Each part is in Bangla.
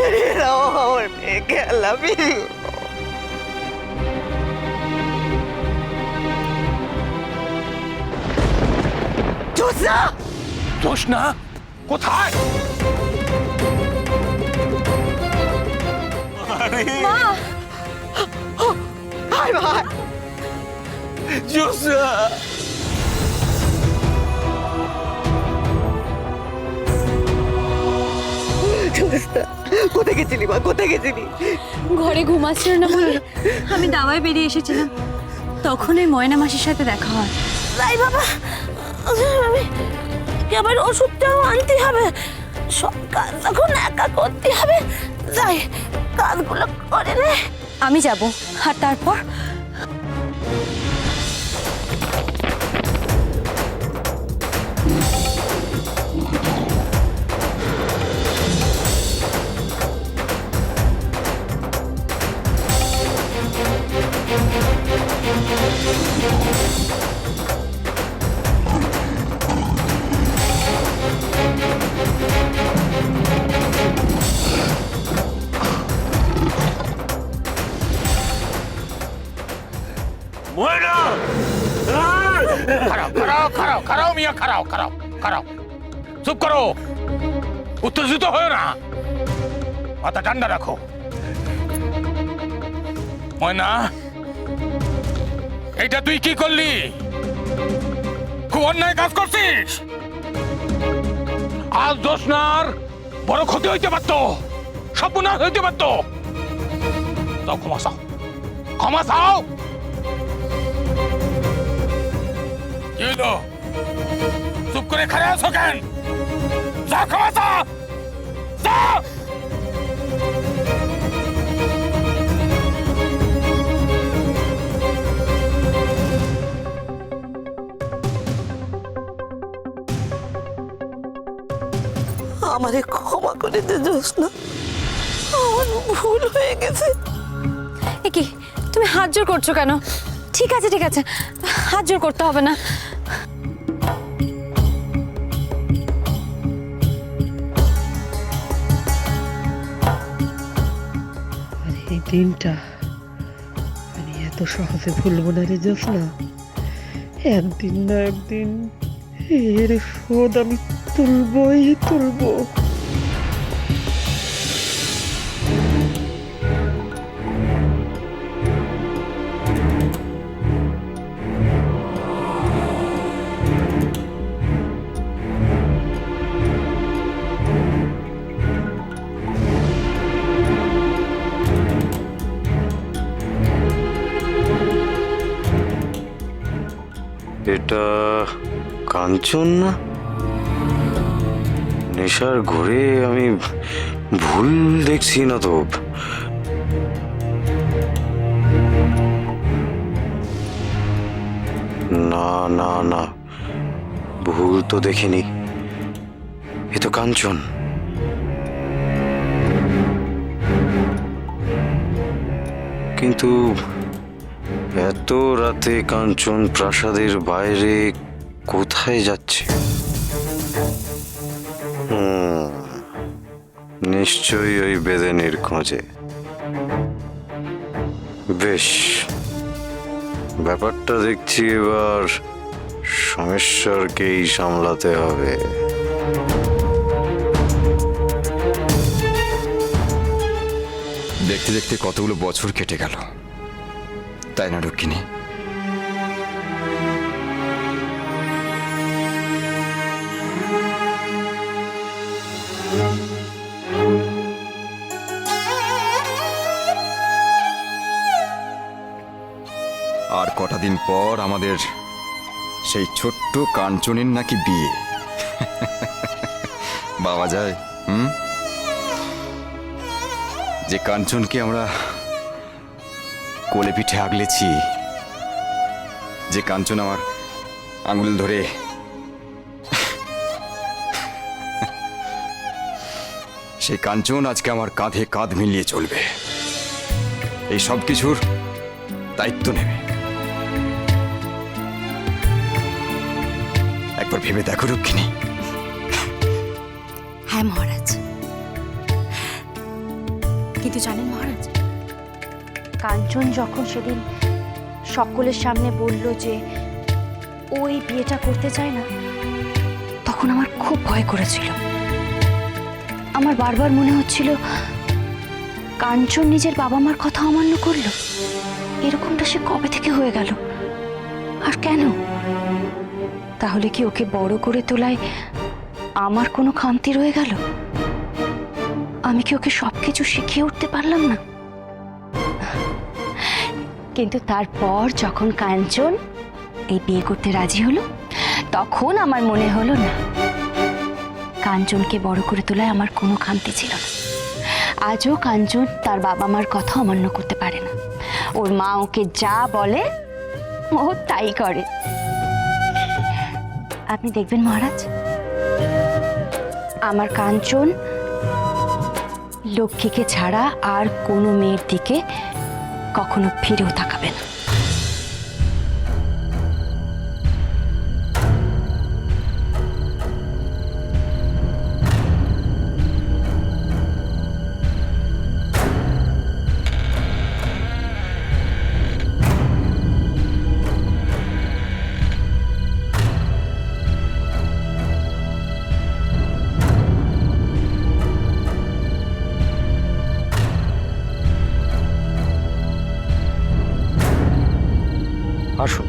বেরিয়ে দাও আমার মেয়েকে, I love you। জোৎস্না! জোৎস্না কোথায়? হায় ভাই, জোৎস্না! জোৎস্না কোথায় গেছিলি মা, কোথায় গেছিলি? ঘরে ঘুমাচ্ছিল না বলে আমি দাওয়ায় বেরিয়ে এসেছিলাম, তখন ওই ময়না মাসির সাথে দেখা হয়। তাই বাবা, আমি আবার ওষুধটাও আনতে হবে, সব কাজ এখন একা করতে হবে। যাই, কাজগুলো করে নে। আমি যাব, আর তারপর ময়না! খারাপ খারাপ খারাপ খারাপ মিয়া, খারাপ খারাপ খারাপ। চুপ করো, উত্তেজিত হয় না, মাথা ঠান্ডা রাখো। ময়না, এটা তুই কি করলি? খুব অন্যায় কাজ করছিস। আজ জোৎস্নার বড় ক্ষতি হইতে পারতো, সর্বনাশ হইতে পারতো। তাও ক্ষমা চাও, ক্ষমা চাও। কি হলো? চুপ করে খাড়া আছো কেন? যা, ক্ষমা চা, যা। আমারে ক্ষমা করে দে জোৎস্না, আমার ভুল হয়ে গেছে। এ কি, তুমি হাত জোর করছো কেন? ঠিক আছে ঠিক আছে, হাত জোর করতে হবে না। এই দিনটা আমি এত সহজে ভুলবো না রে জোৎস্না। একদিন না একদিন এর শোধ আমি তুলবই তুলবো। এটা কাঞ্চন না? নেশার ঘোরে আমি ভুল দেখছি না তো? না না না, ভুল তো দেখিনি, এ তো কাঞ্চন। কিন্তু এত রাতে কাঞ্চন প্রাসাদের বাইরে কোথায় যাচ্ছে? নিশ্চয়ই ওই বেদেনের খোঁজে। বেশ, ব্যাপারটা দেখছি এবার সোমেশ্বরকেই সামলাতে হবে। দেখতে দেখতে কতগুলো বছর কেটে গেল, তাই না রুক্মিণী? আর কটা দিন পর আমাদের সেই ছোট্ট কাঞ্চনের নাকি বিয়ে। বাবা যায়, যে কাঞ্চনকে আমরা কোলে পিঠে আগলেছি, যে কাঞ্চন আমার আঙুল ধরে সেই কাঞ্চন আজকে আমার কাঁধে কাঁধ মিলিয়ে চলবে, এই সব কিছুর দায়িত্ব নেবে। একবার ভেবে দেখো রুক্মিণী। হ্যাঁ মহারাজ, কিন্তু জানেন মহারাজ, কাঞ্চন যখন সেদিন সকলের সামনে বলল যে ওই বিয়েটা করতে চায় না, তখন আমার খুব ভয় করেছিল। আমার বারবার মনে হচ্ছিল কাঞ্চন নিজের বাবা মার কথা অমান্য করলো। এরকমটা সে কবে থেকে হয়ে গেল, আর কেন? তাহলে কি ওকে বড় করে তোলায় আমার কোনো খামতি রয়ে গেল? আমি কি ওকে সবকিছু শিখিয়ে উঠতে পারলাম না? কিন্তু তারপর যখন কাঞ্চন এই বিয়ে করতে রাজি হলো, তখন আমার মনে হলো না, কাঞ্চনকে বড় করে তোলায় আমার কোনো খামতি ছিল না। আজও কাঞ্চন তার বাবা মার কথা অমান্য করতে পারে না। ওর মা ওকে যা বলে ও তাই করে। আপনি দেখবেন মহারাজ, আমার কাঞ্চন লক্ষ্মীকে ছাড়া আর কোনো মেয়ের দিকে কখনো ফিরেও তাকাবে না। আসুন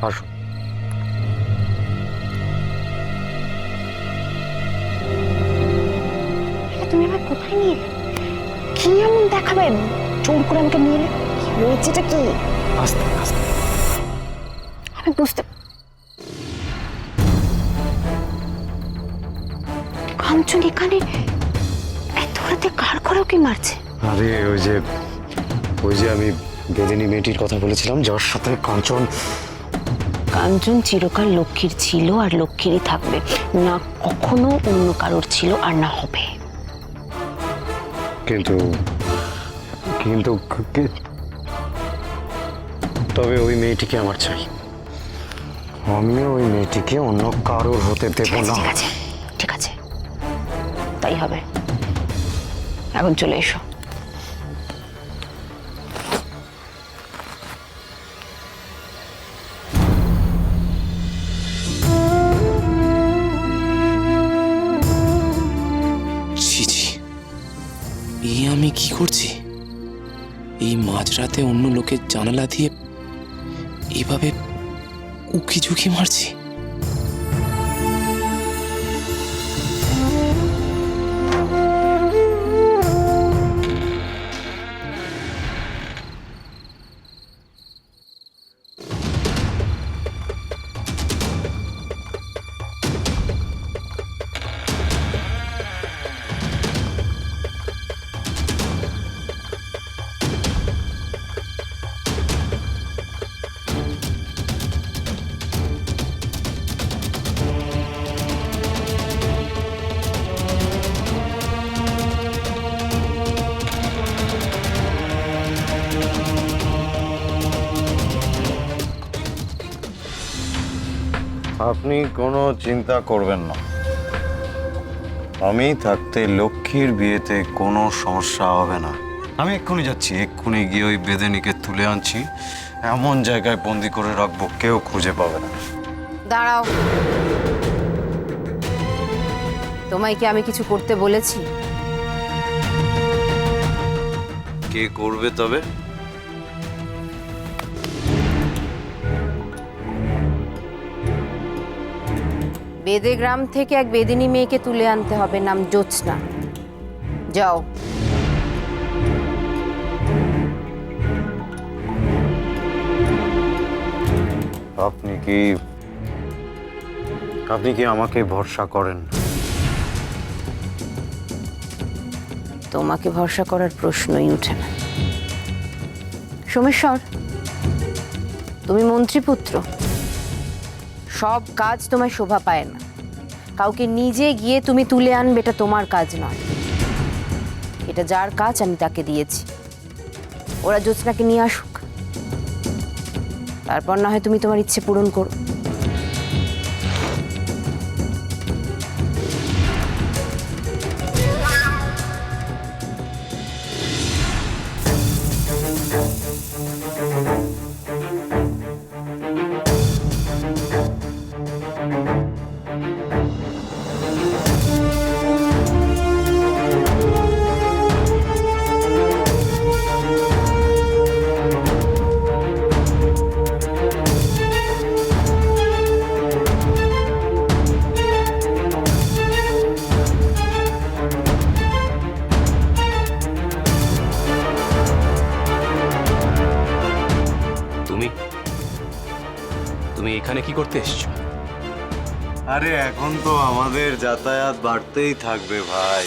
আসুন। তুমি আমার কোথায় নিয়ে এলে? কি এমন দেখাবে জোর করে আমাকে নিয়ে এলে? কি হয়েছেটা কি? আস্তে আস্তে। আমি বুঝতে, কাঞ্চন এখানে এত রাতে কার করেও কি মারছে? আরে ওই যে আমি বেদিনী মেয়েটির কথা বলেছিলাম, যার সাথে কাঞ্চন। কাঞ্চন চিরকাল লক্ষ্মীর ছিল আর লক্ষ্মীরই থাকবে, না কখনো অন্য কারোর ছিল আর না হবে। কিন্তু কিন্তু তবে ওই মেয়েটিকে আমার চাই। আমিও ওই মেয়েটিকে অন্য কারোর হতে দেব না। ঠিক আছে ঠিক আছে, তাই হবে। এখন চলে এসো। ছি ছি, এই আমি কি করছি? এই মাঝরাতে অন্য লোকের জানালা দিয়ে এভাবে উকি ঝুঁকি মারছি। আপনি কোনো চিন্তা করবেন না, আমি থাকতে লক্ষ্মীর বিয়েতে কোনো সমস্যা হবে না। আমি এক্ষুনি যাচ্ছি, এক্ষুনি গিয়ে ওই বেদেনিকে তুলে আনছি, এমন জায়গায় বন্দি করে রাখবো কেউ খুঁজে পাবে না। দাঁড়াও, তোমায় কি আমি কিছু করতে বলেছি? কে করবে তবে? বেদে গ্রাম থেকে এক বেদিনী মেয়েকে তুলে আনতে হবে, নাম জ্যোৎস্না। যাও। আপনি কি আমাকে ভরসা করেন? তোমাকে ভরসা করার প্রশ্নই উঠে না। সোমেশ্বর, তুমি মন্ত্রীপুত্র, সব কাজ তোমায় শোভা পায় না। কাউকে নিজে গিয়ে তুমি তুলে আনবে, এটা তোমার কাজ নয়। এটা যার কাজ আমি তাকে দিয়েছি। ওরা জ্যোৎস্নাকে নিয়ে আসুক, তারপর না হয় তুমি তোমার ইচ্ছে পূরণ করো। এখানে কি করতে এসছো? আরে এখন তো আমাদের যাতায়াত বাড়তেই থাকবে ভাই।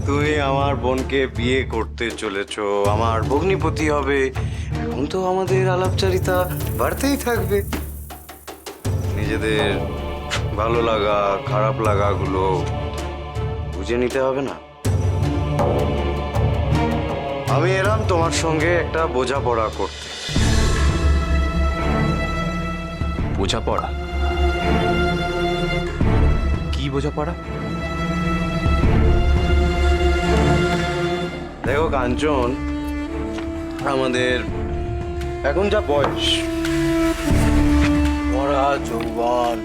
তুমি আমার বোনকে বিয়ে করতে চলেছো, আমার ভগ্নিপতি হবে, এখন তো আমাদের আলাপচারিতা বাড়তেই থাকবে। নিজেদের ভালো লাগা খারাপ লাগাগুলো বুঝে নিতে হবে না? আমি এলাম তোমার সঙ্গে একটা বোঝাপড়া করতে। বোঝাপড়া? কি বোঝাপড়া? দেখো কাঞ্চন, আমাদের এখন যা বয়স, মরা যৌবন,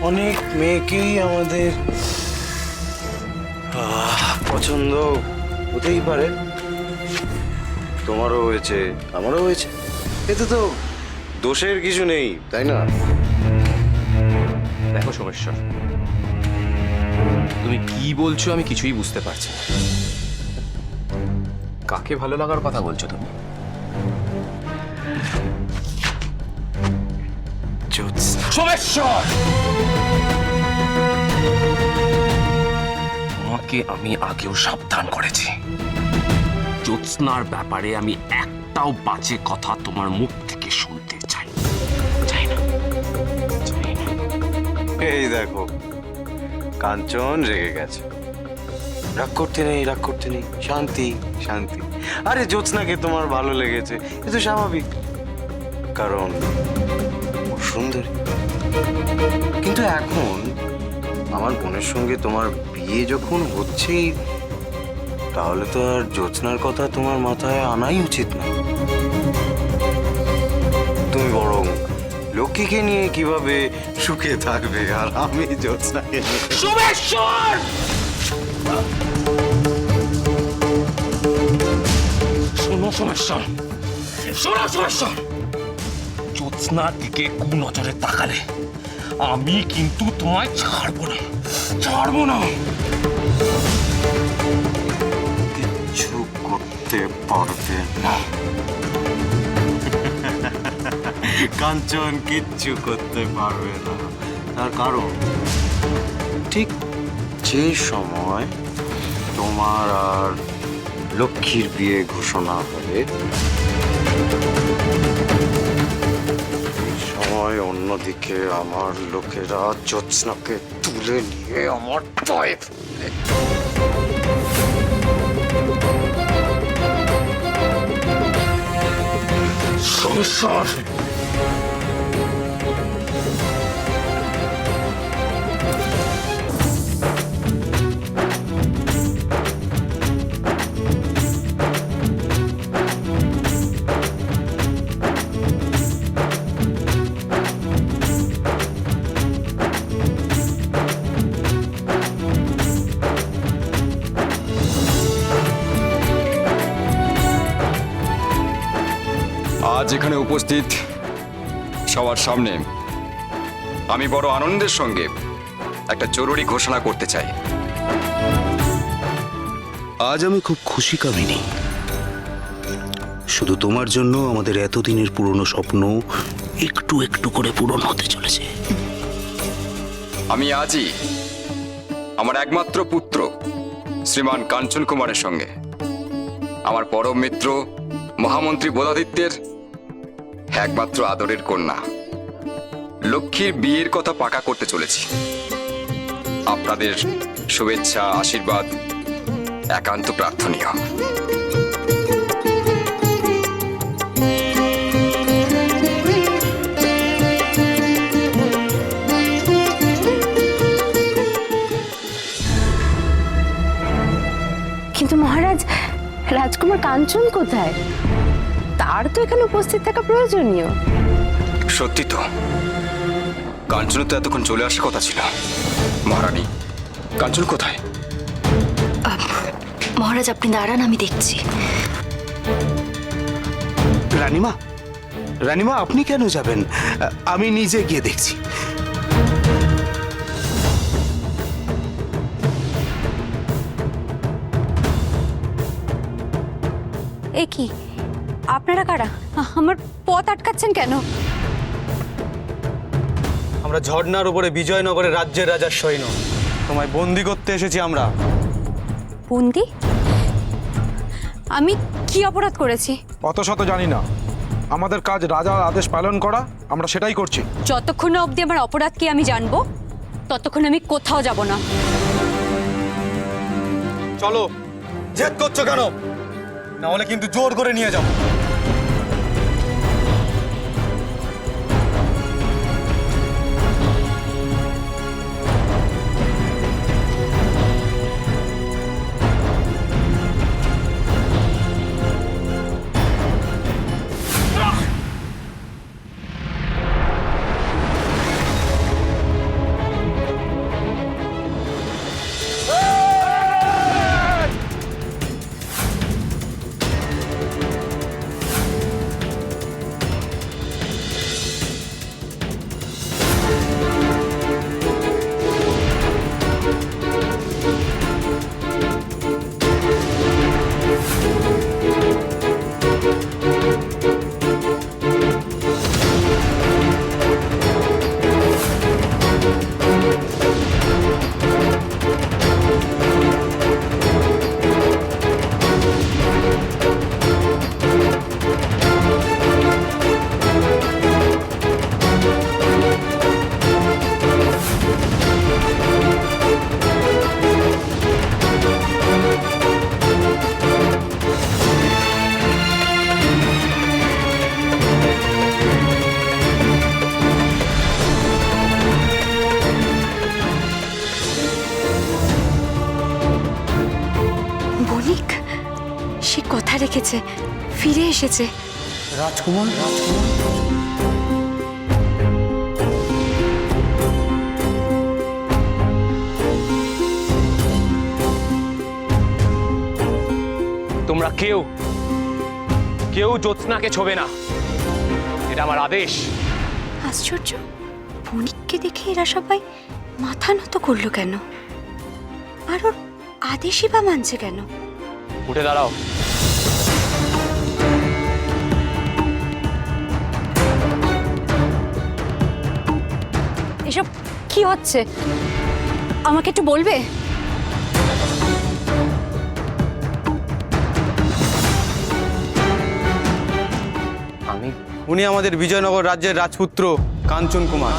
অনেক মেয়েকেই আমাদের পছন্দ হতেই পারে। তোমারও হয়েছে, আমারও হয়েছে, এতে তো দোষের কিছু নেই, তাই না? দেখো সোমেশ্বর, তুমি কি বলছো আমি কিছুই বুঝতে পারছি না। কাকে ভালো লাগার কথা বলছো তুমি? সোমেশ্বর, তোমাকে আমি আগেও সাবধান করেছি। জ্যোৎস্নার ব্যাপারে আমি একটাও বাজে কথা তোমার মুখ থেকে শুনতে চাই না। এই দেখো, কাঞ্চন রেগে গেছে। রাগ করতে নেই, রাগ করতে নেই, শান্তি শান্তি। আরে জ্যোৎস্নাকে তোমার ভালো লেগেছে, এ তো স্বাভাবিক, কারণ ও সুন্দরী। কিন্তু এখন আমার বোনের সঙ্গে তোমার বিয়ে যখন হচ্ছেই, তাহলে তো আর জ্যোৎস্নার কথা তোমার মাথায় আনাই উচিত না। তুমি বরং লক্ষ্মীকে নিয়ে কিভাবে সুখে থাকবে, আর আমি জ্যোৎস্নাকে নিয়ে। সোমেশ্বর, শোনো সোমেশ্বর, শোনো সোমেশ্বর, জ্যোৎস্নার দিকে কুনজরে তাকালে আমি কিন্তু তোমায় ছাড়বো না, ছাড়বো না। কিচ্ছু করতে পারবে না কাঞ্চন, কিচ্ছু করতে পারবে না। তার কারণ ঠিক যে সময় তোমার আর লক্ষ্মীর বিয়ে ঘোষণা হবে, এই সময় অন্যদিকে আমার লোকেরা জ্যোৎস্নাকে তুলে নিয়ে আমার পায়ে ফেলবে। সোমেশ্বর, আজ এখানে উপস্থিত সবার সামনে আমি বড় আনন্দের সঙ্গে একটা জরুরি ঘোষণা করতে চাই। আজ আমি খুব খুশি কামিনী। শুধু তোমার জন্য আমাদের এতদিনের পুরনো স্বপ্ন একটু একটু করে পূরণ হতে চলেছে। আমি আজই আমার একমাত্র পুত্র শ্রীমান কাঞ্চন কুমারের সঙ্গে আমার পরম মিত্র মহামন্ত্রী বোধাদিত্যের একমাত্র আদরের কন্যা লক্ষ্মীর বিয়ের কথা পাকা করতে চলেছি। আপনাদের শুভেচ্ছা আশীর্বাদ একান্ত প্রার্থনীয়। কিন্তু মহারাজ, রাজকুমার কাঞ্চন কোথায়? তার তো এখানে উপস্থিত থাকা প্রয়োজনীয়। সত্যি তো, কাঞ্চনের তো এতক্ষণ চলে আসার কথা ছিল। মহারানী, কাঞ্চন কোথায়? মহারাজ আপনি দাঁড়ান, আমি দেখছি। রানীমা, রানীমা আপনি কেন যাবেন? আমি নিজে গিয়ে দেখছি। এ কি, আপনারা কারা? আমার পথ আটকাচ্ছেন কেন? আমরা ঝর্ণার উপরে বিজয়নগরের রাজ্যের রাজার সৈন্য, তোমায় বন্দি করতে এসেছি আমরা। বন্দি? আমি কি অপরাধ করেছি? অত শত জানি না, আমাদের কাজ রাজার আদেশ পালন করা, আমরা সেটাই করছি। যতক্ষণ না অবধি আমার অপরাধ কি আমি জানবো, ততক্ষণ আমি কোথাও যাব না। চলো, জেদ করছো কেন? না হলে কিন্তু জোর করে নিয়ে যাবো। বণিক, সে কথা রেখেছে, ফিরে এসেছে। রাজকুমার, তোমরা কেউ জ্যোৎস্নাকে ছোবে না, এটা আমার আদেশ। আশ্চর্য, বণিককে দেখে এরা সবাই মাথা নত করলো কেন? আর ওর আদেশই বা মানছে কেন? উঠে দাঁড়াও। এসব কি হচ্ছে আমাকে একটু বলবে? উনি আমাদের বিজয়নগর রাজ্যের রাজপুত্র কাঞ্চন কুমার।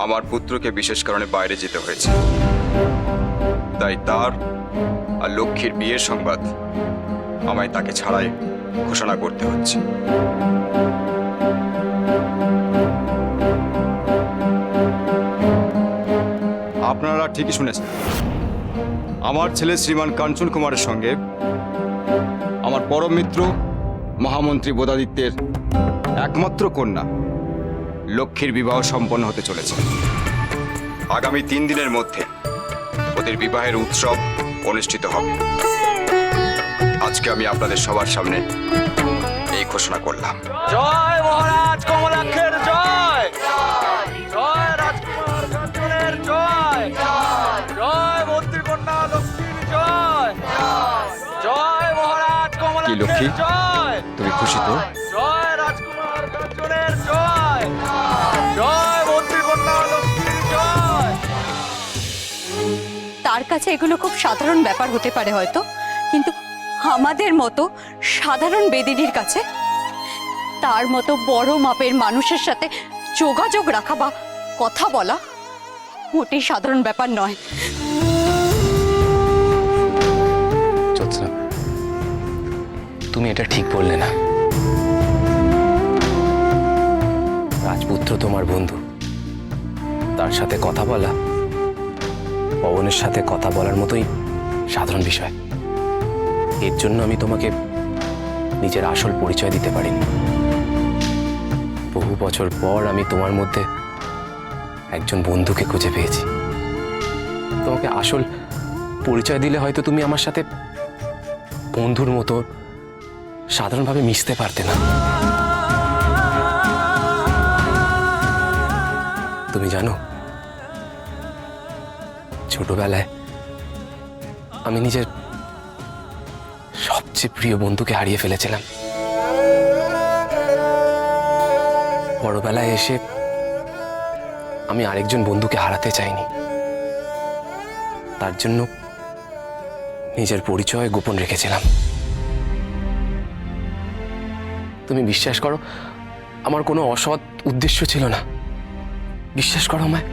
আমার পুত্রকে বিশেষ কারণে বাইরে যেতে হয়েছে, তাই তার আর লক্ষ্মীর বিয়ের সংবাদ আমায় তাকে ছাড়াই ঘোষণা করতে হচ্ছে। আপনারা ঠিকই শুনেছেন, আমার ছেলে শ্রীমান কাঞ্চন কুমারের সঙ্গে আমার পরম মিত্র মহামন্ত্রী বোধাদিত্যের একমাত্র কন্যা লক্ষ্মীর বিবাহ সম্পন্ন হতে চলেছে। আগামী 3 দিনের মধ্যে ওদের বিবাহের উৎসব অনুষ্ঠিত হবে। আজকে আমি আপনাদের সবার সামনে এই ঘোষণা করলাম। জয় মহারাজ কমলাক্ষের জয়, জয় রাজকুমার কাঞ্চনের জয়, জয় মন্ত্রী কন্যা লক্ষ্মীর জয়, জয় মহারাজ কি কমলাক্ষের লক্ষ্মী, জয়, তুমি খুশি তো? জয় রাজকুমার কাঞ্চনের জয়, জয় মন্ত্রী কন্যা লক্ষ্মীর জয়। তার কাছে এগুলো খুব সাধারণ ব্যাপার হতে পারে হয়তো, কিন্তু আমাদের মতো সাধারণ বেদিনীর কাছে তার মতো বড় মাপের মানুষের সাথে যোগাযোগ রাখা বা কথা বলা মোটেই সাধারণ ব্যাপার নয়। জ্যোৎস্না, তুমি এটা ঠিক বললে না। রাজপুত্র তোমার বন্ধু, তার সাথে কথা বলা পবনের সাথে কথা বলার মতোই সাধারণ বিষয়। এর জন্য আমি তোমাকে নিজের আসল পরিচয় দিতে পারিনি। বহু বছর পর আমি তোমার মধ্যে একজন বন্ধুকে খুঁজে পেয়েছি। তোমাকে আসল পরিচয় দিলে হয়তো তুমি আমার সাথে বন্ধুর মতো সাধারণভাবে মিশতে পারতে না। তুমি জানো, ছোটবেলায় আমি নিজের সবচেয়ে প্রিয় বন্ধুকে হারিয়ে ফেলেছিলাম। বড়বেলায় এসে আমি আরেকজন বন্ধুকে হারাতে চাইনি, তার জন্য নিজের পরিচয় গোপন রেখেছিলাম। তুমি বিশ্বাস করো, আমার কোনো অসৎ উদ্দেশ্য ছিল না। বিশ্বাস করো আমায়।